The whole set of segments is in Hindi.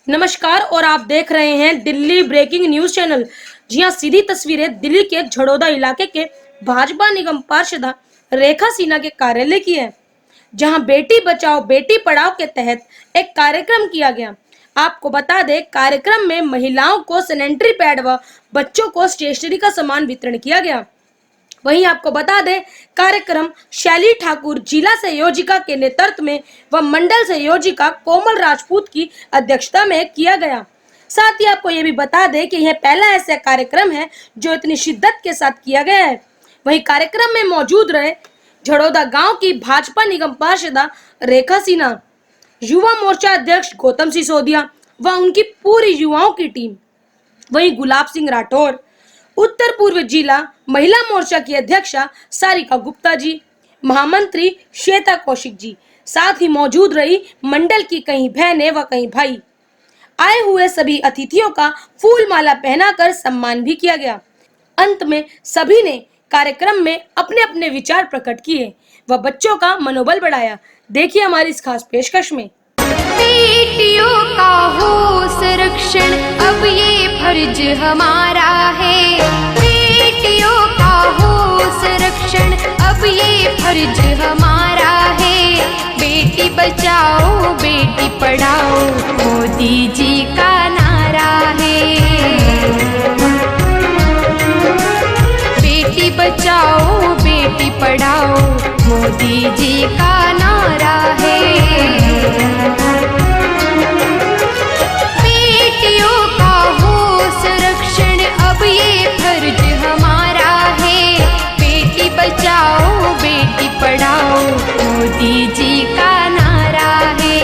नमस्कार और आप देख रहे हैं दिल्ली ब्रेकिंग न्यूज चैनल। जी हां, सीधी तस्वीरें दिल्ली के झड़ौदा इलाके के भाजपा निगम पार्षद रेखा सिन्हा के कार्यालय की है, जहां बेटी बचाओ बेटी पढ़ाओ के तहत एक कार्यक्रम किया गया। आपको बता दें, कार्यक्रम में महिलाओं को सैनिटरी पैड व बच्चों को स्टेशनरी का सामान वितरण किया गया। वहीं आपको बता दें, कार्यक्रम शैली ठाकुर जिला संयोजिका के नेतृत्व में व मंडल संयोजिका कोमल राजपूत की अध्यक्षता में किया गया। साथ ही आपको यह भी बता दें कि यह पहला ऐसा कार्यक्रम है जो इतनी शिद्दत के साथ किया गया है। वहीं कार्यक्रम में मौजूद रहे झड़ौदा गांव की भाजपा निगम पार्षद रेखा सिन्हा, युवा मोर्चा अध्यक्ष गौतम सिसोदिया व उनकी पूरी युवाओं की टीम। वहीं गुलाब सिंह राठौर, उत्तर पूर्व जिला महिला मोर्चा की अध्यक्षा सारिका गुप्ता जी, महामंत्री श्वेता कौशिक जी, साथ ही मौजूद रही मंडल की कई बहनें व कई भाई। आए हुए सभी अतिथियों का फूल माला पहनाकर सम्मान भी किया गया। अंत में सभी ने कार्यक्रम में अपने अपने विचार प्रकट किए व बच्चों का मनोबल बढ़ाया। देखिए हमारी इस खास पेशकश में। बेटियों का हो संरक्षण, अब ये फर्ज हमारा है। बेटियों का हो संरक्षण, अब ये फर्ज हमारा है। बेटी बचाओ बेटी पढ़ाओ मोदी जी का नारा है। बेटी बचाओ बेटी पढ़ाओ मोदी जी का नारा है। बेटियों का हो संरक्षण, अब ये फर्ज हमारा है। बेटी बचाओ बेटी पढ़ाओ मोदी जी का नारा है।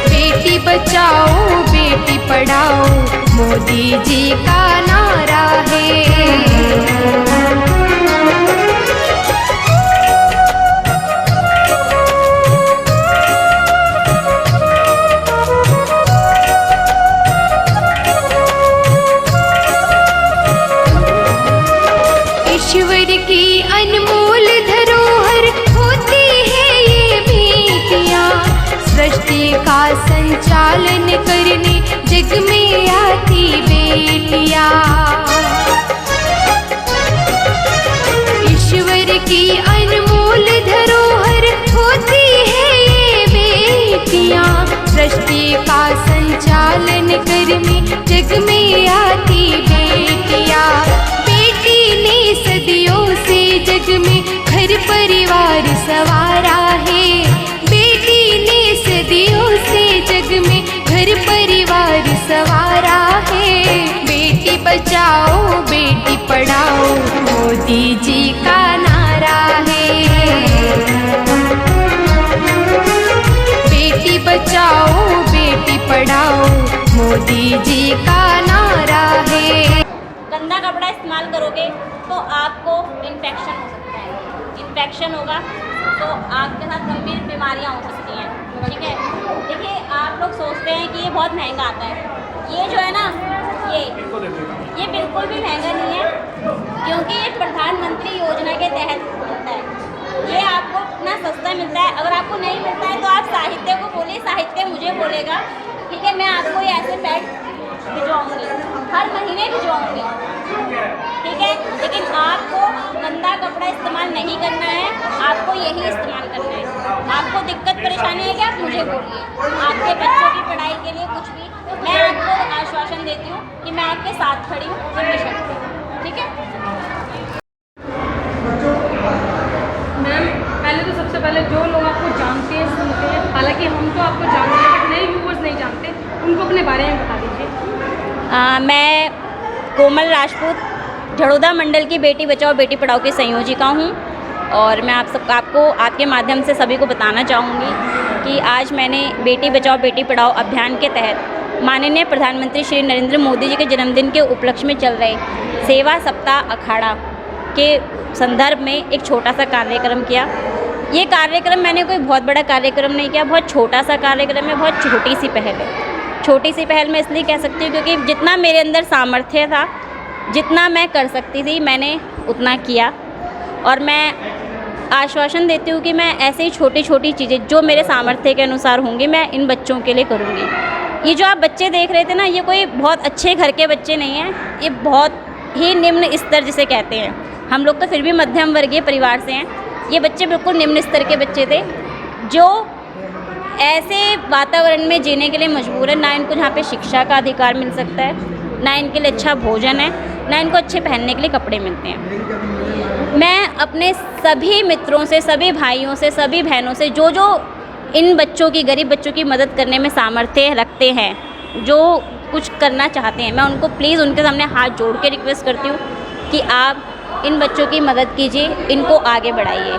बेटी बचाओ बेटी पढ़ाओ मोदी जी का नारा है। ईश्वर की अनमोल धरोहर होती है ये बेटियां। सृष्टि का संचालन करने जग में आती बेटियां। ईश्वर की अनमोल धरोहर होती है ये बेटियां। सृष्टि का संचालन करने जग में आती बेटियां। बेटी ने सदियों से जग में घर परिवार सवारा है। बेटी ने सदियों से जग में घर परिवार सवारा है। बेटी बचाओ बेटी पढ़ाओ मोदी जी का नारा है। बेटी बचाओ बेटी पढ़ाओ मोदी जी का नारा है। गंदा कपड़ा इस्तेमाल करोगे तो आपको इन्फेक्शन हो सकता है। इन्फेक्शन होगा तो आपके साथ गंभीर बीमारियां हो सकती हैं। ठीक है, देखिए आप लोग सोचते हैं कि ये बहुत महंगा आता है। ये जो है ना, ये बिल्कुल भी महंगा नहीं है, क्योंकि ये प्रधानमंत्री योजना के तहत मिलता है। ये आपको इतना सस्ता मिलता है। अगर आपको नहीं मिलता है तो आप साहित्य को बोलिए, साहित्य मुझे बोलेगा। ठीक है, मैं आपको ये ऐसे पैड भिजवाऊँगी, हर महीने भिजवाऊँगी। ठीक है, लेकिन आपको गंदा कपड़ा इस्तेमाल नहीं करना है, आपको यही इस्तेमाल करना है। आपको दिक्कत परेशानी है कि आप मुझे बोलिए। आपके बच्चों की पढ़ाई के लिए कुछ भी, मैं आपको आश्वासन देती हूँ कि मैं आपके साथ खड़ी हूँ हमेशा। ठीक है मैम, पहले तो सबसे पहले जो लोग आपको जानते हैं सुनते हैं, हालांकि हम तो आपको जानते हैं बट नए व्यूवर्स नहीं जानते, उनको अपने बारे में बता दीजिए। मैं कोमल राजपूत झड़ौदा मंडल की बेटी बचाओ बेटी पढ़ाओ की संयोजिका हूँ। और मैं आपको आपके माध्यम से सभी को बताना चाहूँगी कि आज मैंने बेटी बचाओ बेटी पढ़ाओ अभियान के तहत माननीय प्रधानमंत्री श्री नरेंद्र मोदी जी के जन्मदिन के उपलक्ष्य में चल रहे सेवा सप्ताह अखाड़ा के संदर्भ में एक छोटा सा कार्यक्रम किया। ये कार्यक्रम मैंने कोई बहुत बड़ा कार्यक्रम नहीं किया, बहुत छोटा सा कार्यक्रम है, बहुत छोटी सी पहल है। छोटी सी पहल मैं इसलिए कह सकती हूँ क्योंकि जितना मेरे अंदर सामर्थ्य था, जितना मैं कर सकती थी, मैंने उतना किया। और मैं आश्वासन देती हूँ कि मैं ऐसे ही छोटी छोटी चीज़ें जो मेरे सामर्थ्य के अनुसार होंगी मैं इन बच्चों के लिए करूँगी। ये जो आप बच्चे देख रहे थे ना, ये कोई बहुत अच्छे घर के बच्चे नहीं हैं, ये बहुत ही निम्न स्तर जिसे कहते हैं। हम लोग तो फिर भी मध्यम वर्गीय परिवार से हैं, ये बच्चे बिल्कुल निम्न स्तर के बच्चे थे जो ऐसे वातावरण में जीने के लिए मजबूर है। ना इनको जहाँ पे शिक्षा का अधिकार मिल सकता है, ना इनके लिए अच्छा भोजन है, ना इनको अच्छे पहनने के लिए कपड़े मिलते हैं। मैं अपने सभी मित्रों से, सभी भाइयों से, सभी बहनों से जो इन बच्चों की, गरीब बच्चों की मदद करने में सामर्थ्य रखते हैं, जो कुछ करना चाहते हैं, मैं उनको प्लीज़ उनके सामने हाथ जोड़ के रिक्वेस्ट करती हूँ कि आप इन बच्चों की मदद कीजिए, इनको आगे बढ़ाइए।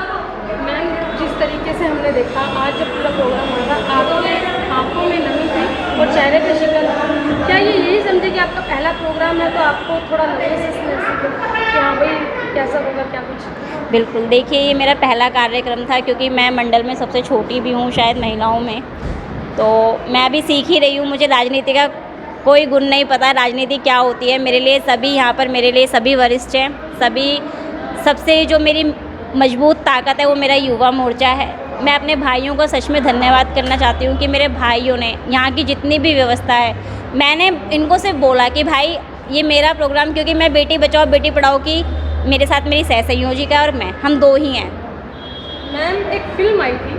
मैम, जिस तरीके से हमने देखा आज जब पूरा प्रोग्राम हुआ था, आपके आंखों में नमी थी और चेहरे पे शिकन था। क्या ये यही समझे कि आपका पहला प्रोग्राम है तो आपको थोड़ा नर्वसनेस महसूस हुआ कि हाँ भाई कैसा होगा क्या कुछ? बिल्कुल, देखिए ये मेरा पहला कार्यक्रम था क्योंकि मैं मंडल में सबसे छोटी भी हूँ शायद महिलाओं में, तो मैं अभी सीख ही रही हूँ। मुझे राजनीति का कोई गुण नहीं पता, राजनीति क्या होती है। मेरे लिए सभी यहाँ पर, मेरे लिए सभी वरिष्ठ हैं, सभी, सबसे जो मेरी मजबूत ताकत है वो मेरा युवा मोर्चा है। मैं अपने भाइयों को सच में धन्यवाद करना चाहती हूँ कि मेरे भाइयों ने यहाँ की जितनी भी व्यवस्था है, मैंने इनको सिर्फ बोला कि भाई ये मेरा प्रोग्राम, क्योंकि मैं बेटी बचाओ बेटी पढ़ाओ की, मेरे साथ मेरी सहसंयोजिका और मैं, हम दो ही हैं। मैम, एक फिल्म आई थी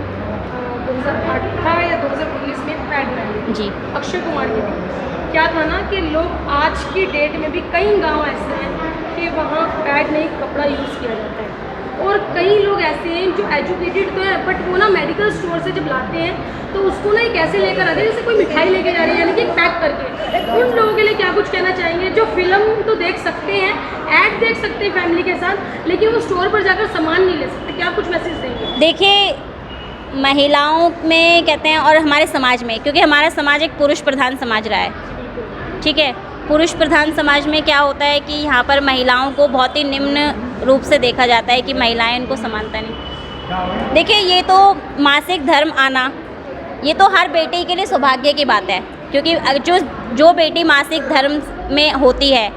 2018 या 2019 में, पैडमैन जी, अक्षय कुमार की थी। क्या था ना कि लोग आज की डेट में भी कई गांव ऐसे हैं कि वहाँ पैड नहीं कपड़ा यूज़ किया जाता है, और कई लोग ऐसे हैं जो एजुकेटेड तो हैं बट वो ना मेडिकल स्टोर से जब लाते हैं तो उसको ना एक ऐसे लेकर आते हैं जैसे कोई मिठाई लेके जा रही है, यानी कि पैक करके। उन लोगों के लिए क्या कुछ कहना चाहेंगे जो फिल्म तो देख सकते हैं, ऐड देख सकते हैं फैमिली के साथ, लेकिन वो स्टोर पर जाकर सामान नहीं ले सकते? क्या कुछ मैसेज देंगे? देखिए महिलाओं में कहते हैं और हमारे समाज में, क्योंकि हमारा समाज एक पुरुष प्रधान समाज रहा है, ठीक है। पुरुष प्रधान समाज में क्या होता है कि यहाँ पर महिलाओं को बहुत ही निम्न रूप से देखा जाता है कि महिलाएं, इनको समानता नहीं। देखिए ये तो मासिक धर्म आना, ये तो हर बेटी के लिए सौभाग्य की बात है, क्योंकि जो बेटी मासिक धर्म में होती है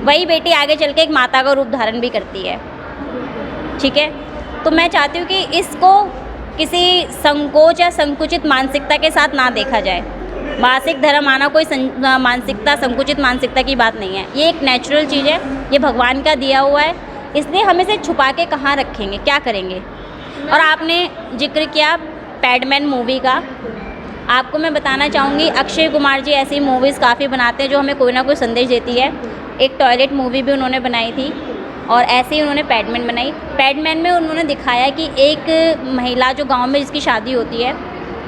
वही बेटी आगे चल के एक माता का रूप धारण भी करती है, ठीक है। तो मैं चाहती हूँ कि इसको किसी संकोच या संकुचित मानसिकता के साथ ना देखा जाए। मासिक धर्म आना कोई मानसिकता, संकुचित मानसिकता की बात नहीं है, ये एक नेचुरल चीज़ है, ये भगवान का दिया हुआ है, इसलिए हम इसे छुपा के कहाँ रखेंगे, क्या करेंगे। और आपने जिक्र किया पैडमैन मूवी का, आपको मैं बताना चाहूँगी अक्षय कुमार जी ऐसी मूवीज़ काफ़ी बनाते हैं जो हमें कोई ना कोई संदेश देती है। एक टॉयलेट मूवी भी उन्होंने बनाई थी और ऐसे ही उन्होंने पैडमैन बनाई। पैडमैन में उन्होंने दिखाया कि एक महिला जो गाँव में जिसकी शादी होती है,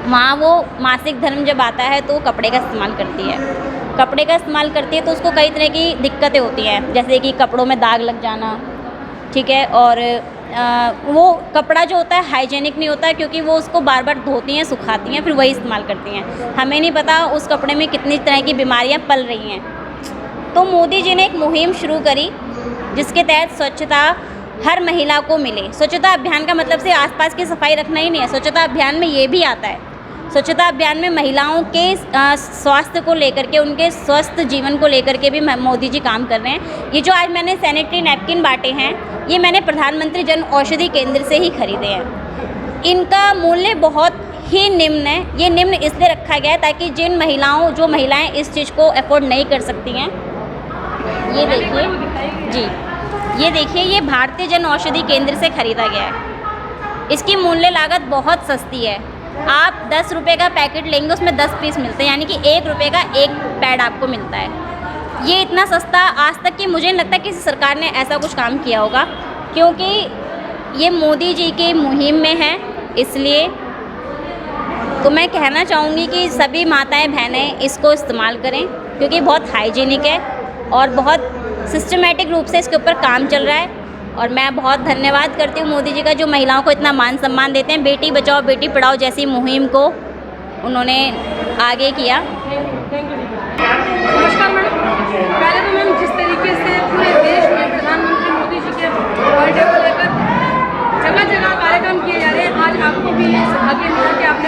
वहाँ वो मासिक धर्म जब आता है तो कपड़े का इस्तेमाल करती है, कपड़े का इस्तेमाल करती है तो उसको कई तरह की दिक्कतें होती हैं, जैसे कि कपड़ों में दाग लग जाना, ठीक है। और वो कपड़ा जो होता है हाइजेनिक नहीं होता, क्योंकि वो उसको बार बार धोती हैं, सुखाती हैं, फिर वही इस्तेमाल करती हैं। हमें नहीं पता उस कपड़े में कितनी तरह की बीमारियाँ पल रही हैं। तो मोदी जी ने एक मुहिम शुरू करी जिसके तहत स्वच्छता हर महिला को मिले। स्वच्छता अभियान का मतलब से आसपास की सफाई रखना ही नहीं है, स्वच्छता अभियान में ये भी आता है। स्वच्छता अभियान में महिलाओं के स्वास्थ्य को लेकर के, उनके स्वस्थ जीवन को लेकर के भी मोदी जी काम कर रहे हैं। ये जो आज मैंने सैनिटरी नैपकिन बांटे हैं, ये मैंने प्रधानमंत्री जन औषधि केंद्र से ही खरीदे हैं। इनका मूल्य बहुत ही निम्न है, ये निम्न इसलिए रखा गया है ताकि जो महिलाएं इस चीज़ को अफोर्ड नहीं कर सकती हैं, ये देखिए जी, ये देखिए, ये भारतीय जन औषधि केंद्र से खरीदा गया है। इसकी मूल्य लागत बहुत सस्ती है। आप 10 रुपये का पैकेट लेंगे, उसमें 10 पीस मिलते हैं, यानी कि 1 रुपये का एक पैड आपको मिलता है। ये इतना सस्ता आज तक कि मुझे नहीं लगता किसी सरकार ने ऐसा कुछ काम किया होगा, क्योंकि ये मोदी जी की मुहिम में है। इसलिए तो मैं कहना चाहूँगी कि सभी माताएं बहनें इसको इस्तेमाल करें, क्योंकि बहुत हाइजीनिक है और बहुत सिस्टमेटिक रूप से इसके ऊपर काम चल रहा है। और मैं बहुत धन्यवाद करती हूँ मोदी जी का, जो महिलाओं को इतना मान सम्मान देते हैं। बेटी बचाओ बेटी पढ़ाओ जैसी मुहिम को उन्होंने आगे किया। नमस्कार मैडम, पहले तो मैम जिस तरीके से पूरे देश में प्रधानमंत्री मोदी जी के बर्थडे को लेकर जगह जगह कार्यक्रम किए जा रहे हैं, आज आपको भी आगे मिला कि आपने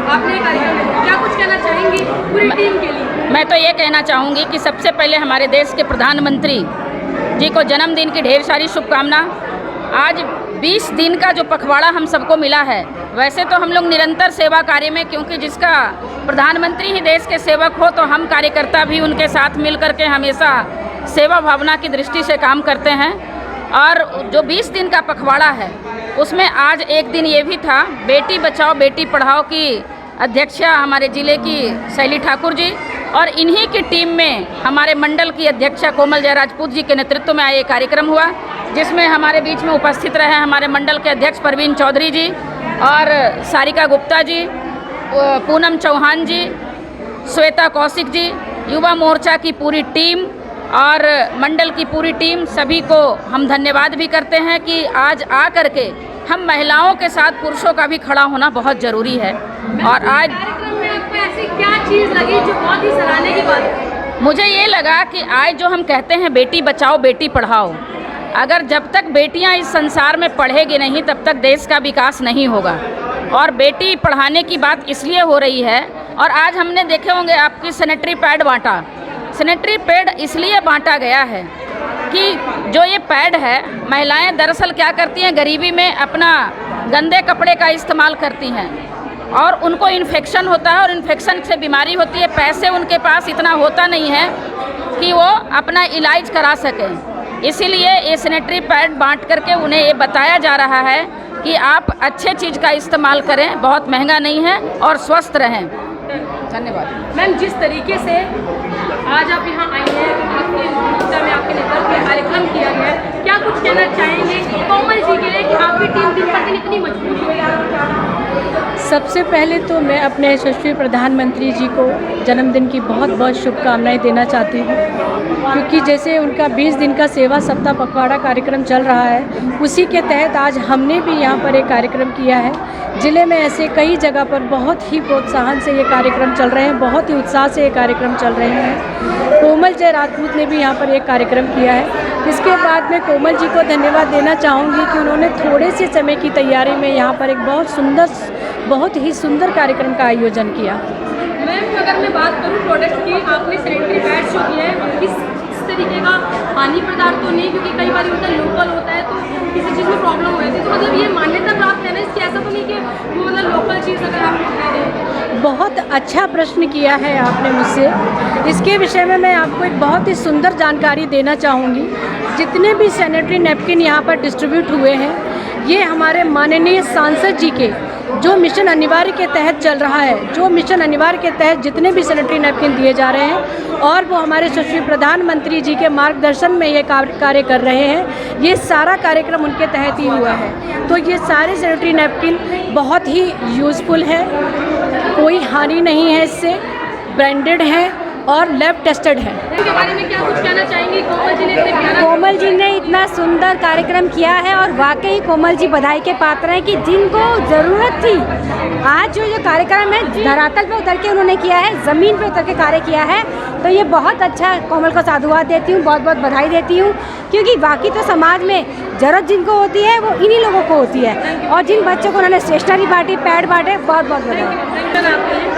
अपने कार्यक्रम क्या कुछ कहना चाहेंगी पूरी टीम के लिए? मैं तो ये कहना चाहूँगी कि सबसे पहले हमारे देश के प्रधानमंत्री जी को जन्मदिन की ढेर सारी शुभकामना। आज 20 दिन का जो पखवाड़ा हम सबको मिला है, वैसे तो हम लोग निरंतर सेवा कार्य में, क्योंकि जिसका प्रधानमंत्री ही देश के सेवक हो, तो हम कार्यकर्ता भी उनके साथ मिल करके हमेशा सेवा भावना की दृष्टि से काम करते हैं। और जो 20 दिन का पखवाड़ा है, उसमें आज एक दिन ये भी था, बेटी बचाओ बेटी पढ़ाओ की अध्यक्षा हमारे ज़िले की शैली ठाकुर जी, और इन्हीं की टीम में हमारे मंडल की अध्यक्षा कोमल जय राजपूत जी के नेतृत्व में ये कार्यक्रम हुआ, जिसमें हमारे बीच में उपस्थित रहे हमारे मंडल के अध्यक्ष परवीन चौधरी जी और सारिका गुप्ता जी, पूनम चौहान जी, श्वेता कौशिक जी, युवा मोर्चा की पूरी टीम और मंडल की पूरी टीम, सभी को हम धन्यवाद भी करते हैं कि आज आ करके हम महिलाओं के साथ पुरुषों का भी खड़ा होना बहुत ज़रूरी है। और आज कार्यक्रम में आपको ऐसी क्या चीज़ लगी जो बहुत ही सराहने की बात है? मुझे ये लगा कि आज जो हम कहते हैं बेटी बचाओ बेटी पढ़ाओ, अगर जब तक बेटियां इस संसार में पढ़ेगी नहीं, तब तक देश का विकास नहीं होगा। और बेटी पढ़ाने की बात इसलिए हो रही है, और आज हमने देखे होंगे आपकी सैनिटरी पैड बांटा। सैनिटरी पैड इसलिए बांटा गया है कि जो ये पैड है, महिलाएं दरअसल क्या करती हैं, गरीबी में अपना गंदे कपड़े का इस्तेमाल करती हैं और उनको इन्फेक्शन होता है और इन्फेक्शन से बीमारी होती है। पैसे उनके पास इतना होता नहीं है कि वो अपना इलाज करा सकें। इसीलिए ये सैनिटरी पैड बांट करके उन्हें ये बताया जा रहा है कि आप अच्छे चीज़ का इस्तेमाल करें, बहुत महंगा नहीं है, और स्वस्थ रहें। धन्यवाद। मैम, जिस तरीके से आज आप यहाँ आई हैं, आपके नेतृत्व में आपके नेतृत्व में कार्यक्रम किया गया है, क्या कुछ कहना चाहेंगे कोमल जी के लिए कि आपकी टीम दिन प्रतिदिन इतनी मजबूत हो रही है? सबसे पहले तो मैं अपने यशस्वी प्रधानमंत्री जी को जन्मदिन की बहुत बहुत शुभकामनाएं देना चाहती हूँ, क्योंकि जैसे उनका 20 दिन का सेवा सप्ताह पखवाड़ा कार्यक्रम चल रहा है, उसी के तहत आज हमने भी यहाँ पर एक कार्यक्रम किया है। ज़िले में ऐसे कई जगह पर बहुत ही प्रोत्साहन से ये कार्यक्रम चल रहे हैं, बहुत ही उत्साह से ये कार्यक्रम चल रहे हैं। कोमल जय राजपूत ने भी यहाँ पर एक कार्यक्रम किया है। इसके बाद मैं कोमल जी को धन्यवाद देना चाहूँगी कि उन्होंने थोड़े से समय की तैयारी में यहाँ पर एक बहुत ही सुंदर कार्यक्रम का आयोजन किया। मैम, अगर मैं बात करूँ प्रोडक्ट की, आपने सैनिटरी पैड्स जो किए हैं, किस तरीके का हानि पदार्थ तो नहीं, क्योंकि कई बार होता है लोकल होता है तो किसी चीज़ में प्रॉब्लम हो जाती है, तो मतलब ये मान्यता प्राप्त है ना इसकी, ऐसा तो नहीं कि वो मतलब लोकल चीज़ अगर आप दे दें? बहुत अच्छा प्रश्न किया है आपने मुझसे। इसके विषय में मैं आपको एक बहुत ही सुंदर जानकारी देना चाहूँगी। जितने भी सैनिटरी नैपकिन यहाँ पर डिस्ट्रीब्यूट हुए हैं, ये हमारे माननीय सांसद जी के जो मिशन अनिवार्य के तहत चल रहा है, जो मिशन अनिवार्य के तहत जितने भी सैनिटरी नैपकिन दिए जा रहे हैं, और वो हमारे यशस्वी प्रधानमंत्री जी के मार्गदर्शन में ये कार्य कर रहे हैं, ये सारा कार्यक्रम उनके तहत ही हुआ है। तो ये सारे सैनिटरी नैपकिन बहुत ही यूज़फुल है, कोई हानि नहीं है इससे, ब्रांडेड है और लैब टेस्टेड है। इनके बारे में क्या कुछ कहना चाहेंगी? कोमल जी ने इतने प्यारा कोमल जी ने इतना सुंदर कार्यक्रम किया है और वाकई कोमल जी बधाई के पात्र हैं कि जिनको ज़रूरत थी। आज जो कार्यक्रम है धरातल पे उतर के उन्होंने किया है, ज़मीन पे उतर के कार्य किया है, तो ये बहुत अच्छा। कोमल को साधुवाद देती हूँ, बहुत बहुत बधाई देती हूँ, क्योंकि बाकी तो समाज में ज़रूरत जिनको होती है वो इन्हीं लोगों को होती है। और जिन बच्चों को उन्होंने स्टेशनरी बांटी, पैड बांटे, बहुत बहुत बधाई।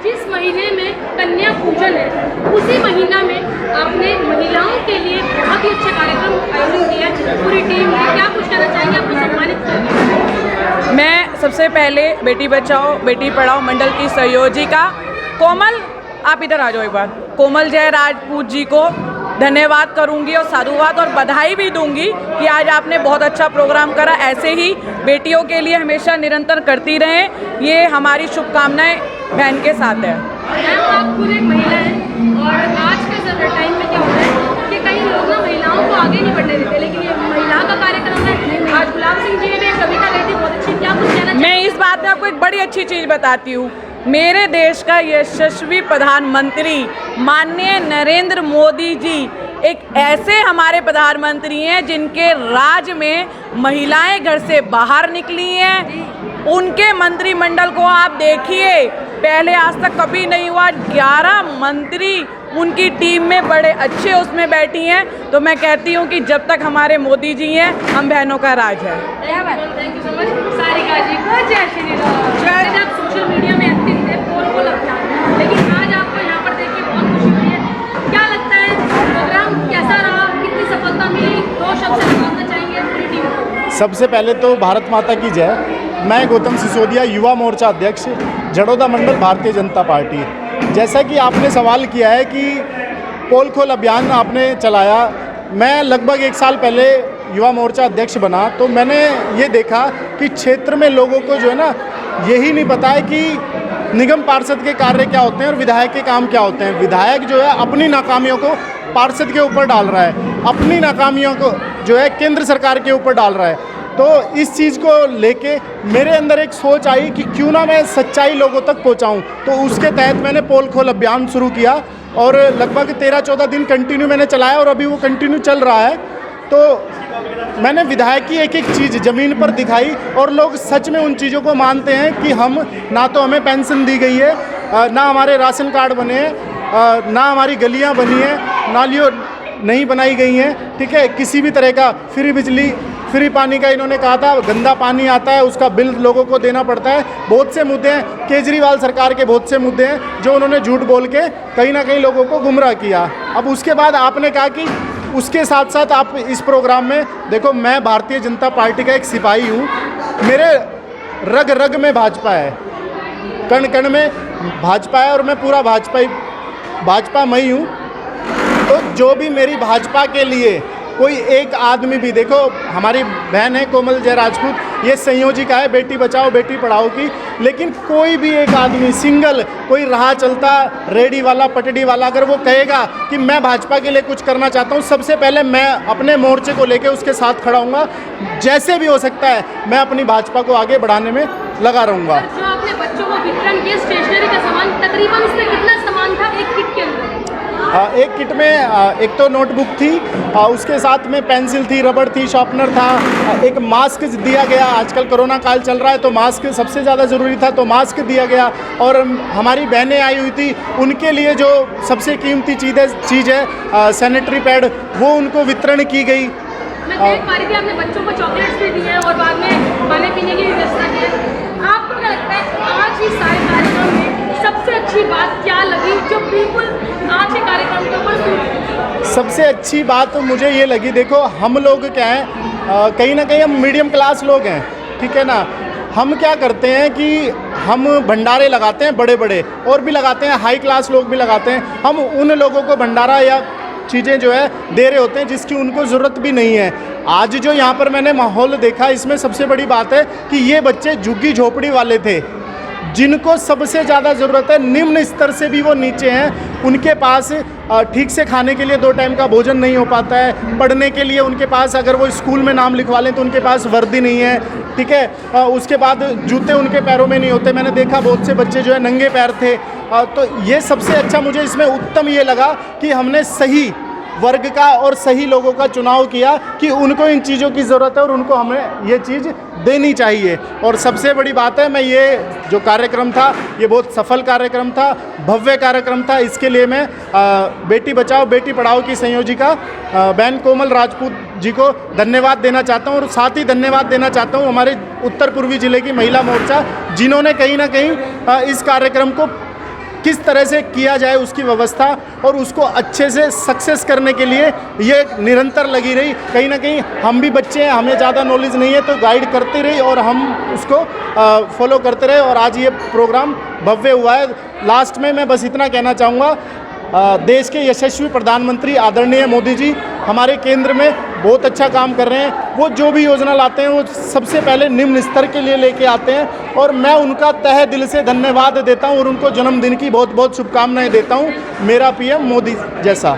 जिस महीने में कन्या पूजन है, उसी महीना में आपने महिलाओं के लिए बहुत ही अच्छा कार्यक्रम आयोजन किया है पूरी टीम ने, क्या कुछ कहना चाहेंगे? आपको सम्मानित किया। मैं सबसे पहले बेटी बचाओ बेटी पढ़ाओ मंडल की संयोजिका कोमल, आप इधर आ जाओ एक बार, कोमल जय राजपूत जी को धन्यवाद करूंगी और साधुवाद और बधाई भी दूंगी कि आज आपने बहुत अच्छा प्रोग्राम करा। ऐसे ही बेटियों के लिए हमेशा निरंतर करती रहें, ये हमारी शुभकामनाएं बहन के साथ है। मैम, आप खुद एक महिला हैं और आज के टाइम में क्या होता है कि कई लोग ना महिलाओं को आगे नहीं बढ़ने देते, लेकिन ये महिला का कार्यक्रम है। आज गुलाब सिंह जी ने भी एक कविता गई थी बहुत अच्छी, क्या कुछ कहना? मैं इस बात में आपको एक बड़ी अच्छी चीज़ बताती हूँ। मेरे देश का यशस्वी प्रधानमंत्री माननीय नरेंद्र मोदी जी एक ऐसे हमारे प्रधानमंत्री हैं जिनके राज में महिलाएं घर से बाहर निकली हैं। उनके मंत्रिमंडल को आप देखिए, पहले आज तक कभी नहीं हुआ, 11 मंत्री उनकी टीम में बड़े अच्छे उसमें बैठी हैं। तो मैं कहती हूँ कि जब तक हमारे मोदी जी हैं, हम बहनों का राज है। Thank you so much Sarika ji को। जय श्री राम। आप सोशल मीडिया में एक्टिव थे, पोल अभियान, लेकिन आज आपको यहाँ पर देख के बहुत खुशी हुई है। क्या लगता है प्रोग्राम कैसा रहा, कितनी सबसे पहले तो भारत माता की जय। मैं गौतम सिसोदिया, युवा मोर्चा अध्यक्ष, झड़ौदा मंडल, भारतीय जनता पार्टी। जैसा कि आपने सवाल किया है कि पोल खोल अभियान आपने चलाया, मैं लगभग 1 साल पहले युवा मोर्चा अध्यक्ष बना तो मैंने ये देखा कि क्षेत्र में लोगों को जो है ना यही नहीं पता है कि निगम पार्षद के कार्य क्या होते हैं और विधायक के काम क्या होते हैं। विधायक जो है अपनी नाकामियों को पार्षद के ऊपर डाल रहा है, अपनी नाकामियों को जो है केंद्र सरकार के ऊपर डाल रहा है। तो इस चीज़ को लेके मेरे अंदर एक सोच आई कि क्यों ना मैं सच्चाई लोगों तक पहुंचाऊं। तो उसके तहत मैंने पोल खोल अभियान शुरू किया और लगभग 13-14 दिन कंटिन्यू मैंने चलाया और अभी वो कंटिन्यू चल रहा है। तो मैंने विधायक की एक एक चीज़ ज़मीन पर दिखाई और लोग सच में उन चीज़ों को मानते हैं कि हम ना तो हमें पेंशन दी गई है, ना हमारे राशन कार्ड बने हैं, ना हमारी गलियां बनी हैं, नालियों नहीं बनाई गई हैं, ठीक है। किसी भी तरह का फ्री बिजली, फ्री पानी का इन्होंने कहा था, गंदा पानी आता है उसका बिल लोगों को देना पड़ता है। बहुत से मुद्दे हैं, केजरीवाल सरकार के बहुत से मुद्दे हैं जो उन्होंने झूठ बोल के कहीं ना कहीं लोगों को गुमराह किया। अब उसके बाद आपने कहा कि उसके साथ साथ आप इस प्रोग्राम में देखो, मैं भारतीय जनता पार्टी का एक सिपाही हूँ, मेरे रग रग में भाजपा है, कण कण में भाजपा है और मैं पूरा भाजपामयी हूँ। तो जो भी मेरी भाजपा के लिए कोई एक आदमी भी, देखो हमारी बहन है कोमल जय राजपूत, ये संयोजिका है बेटी बचाओ बेटी पढ़ाओ की, लेकिन कोई भी एक आदमी सिंगल, कोई राह चलता रेडी वाला पटड़ी वाला अगर वो कहेगा कि मैं भाजपा के लिए कुछ करना चाहता हूँ, सबसे पहले मैं अपने मोर्चे को लेके उसके साथ खड़ा हूँगा। जैसे भी हो सकता है मैं अपनी भाजपा को आगे बढ़ाने में लगा रहूँगा। जो आपने बच्चों को वितरण किया स्टेशनरी का सामान, तकरीबन इसमें कितना सामान था एक किट के अंदर? एक किट में एक तो नोटबुक थी, उसके साथ में पेंसिल थी, रबड़ थी, शार्पनर था, एक मास्क दिया गया। आजकल कोरोना काल चल रहा है तो मास्क सबसे ज़्यादा ज़रूरी था तो मास्क दिया गया। और हमारी बहनें आई हुई थी, उनके लिए जो सबसे कीमती चीज़ है सैनिटरी पैड, वो उनको वितरण की गई। मैं देख पा रही थी आपने बच्चों को चॉकलेट्स भी दिए और बाद में खाने पीने की व्यवस्था की है। आपको क्या लगता है आज इस सारे कार्यक्रम में सबसे अच्छी बात क्या लगी जो बिल्कुल आज के कार्यक्रम के ऊपर? सबसे अच्छी बात तो मुझे ये लगी, देखो हम लोग क्या हैं, कहीं ना कहीं हम मीडियम क्लास लोग हैं, ठीक है ना। हम क्या करते हैं कि हम भंडारे लगाते हैं बड़े बड़े, और भी लगाते हैं, हाई क्लास लोग भी लगाते हैं। हम उन लोगों को भंडारा या चीज़ें जो है दे रहे होते हैं जिसकी उनको ज़रूरत भी नहीं है। आज जो यहाँ पर मैंने माहौल देखा, इसमें सबसे बड़ी बात है कि ये बच्चे झुग्गी झोपड़ी वाले थे, जिनको सबसे ज़्यादा ज़रूरत है, निम्न स्तर से भी वो नीचे हैं, उनके पास ठीक से खाने के लिए 2 टाइम का भोजन नहीं हो पाता है, पढ़ने के लिए उनके पास अगर वो स्कूल में नाम लिखवा लें तो उनके पास वर्दी नहीं है, ठीक है। उसके बाद जूते उनके पैरों में नहीं होते, मैंने देखा बहुत से बच्चे जो है नंगे पैर थे। तो ये सबसे अच्छा मुझे इसमें उत्तम ये लगा कि हमने सही वर्ग का और सही लोगों का चुनाव किया कि उनको इन चीज़ों की ज़रूरत है और उनको हमें ये चीज़ देनी चाहिए। और सबसे बड़ी बात है, मैं ये जो कार्यक्रम था ये बहुत सफल कार्यक्रम था, भव्य कार्यक्रम था। इसके लिए मैं बेटी बचाओ बेटी पढ़ाओ की संयोजिका बहन कोमल राजपूत जी को धन्यवाद देना चाहता हूँ और साथ ही धन्यवाद देना चाहता हूँ हमारे उत्तर पूर्वी जिले की महिला मोर्चा, जिन्होंने कहीं ना कहीं इस कार्यक्रम को किस तरह से किया जाए उसकी व्यवस्था और उसको अच्छे से सक्सेस करने के लिए ये निरंतर लगी रही। कहीं ना कहीं हम भी बच्चे हैं, हमें ज़्यादा नॉलेज नहीं है तो गाइड करते रही और हम उसको फॉलो करते रहे और आज ये प्रोग्राम भव्य हुआ है। लास्ट में मैं बस इतना कहना चाहूँगा, देश के यशस्वी प्रधानमंत्री आदरणीय मोदी जी हमारे केंद्र में बहुत अच्छा काम कर रहे हैं। वो जो भी योजना लाते हैं वो सबसे पहले निम्न स्तर के लिए लेके आते हैं और मैं उनका तहे दिल से धन्यवाद देता हूं और उनको जन्मदिन की बहुत बहुत शुभकामनाएं देता हूं। मेरा पीएम मोदी जैसा।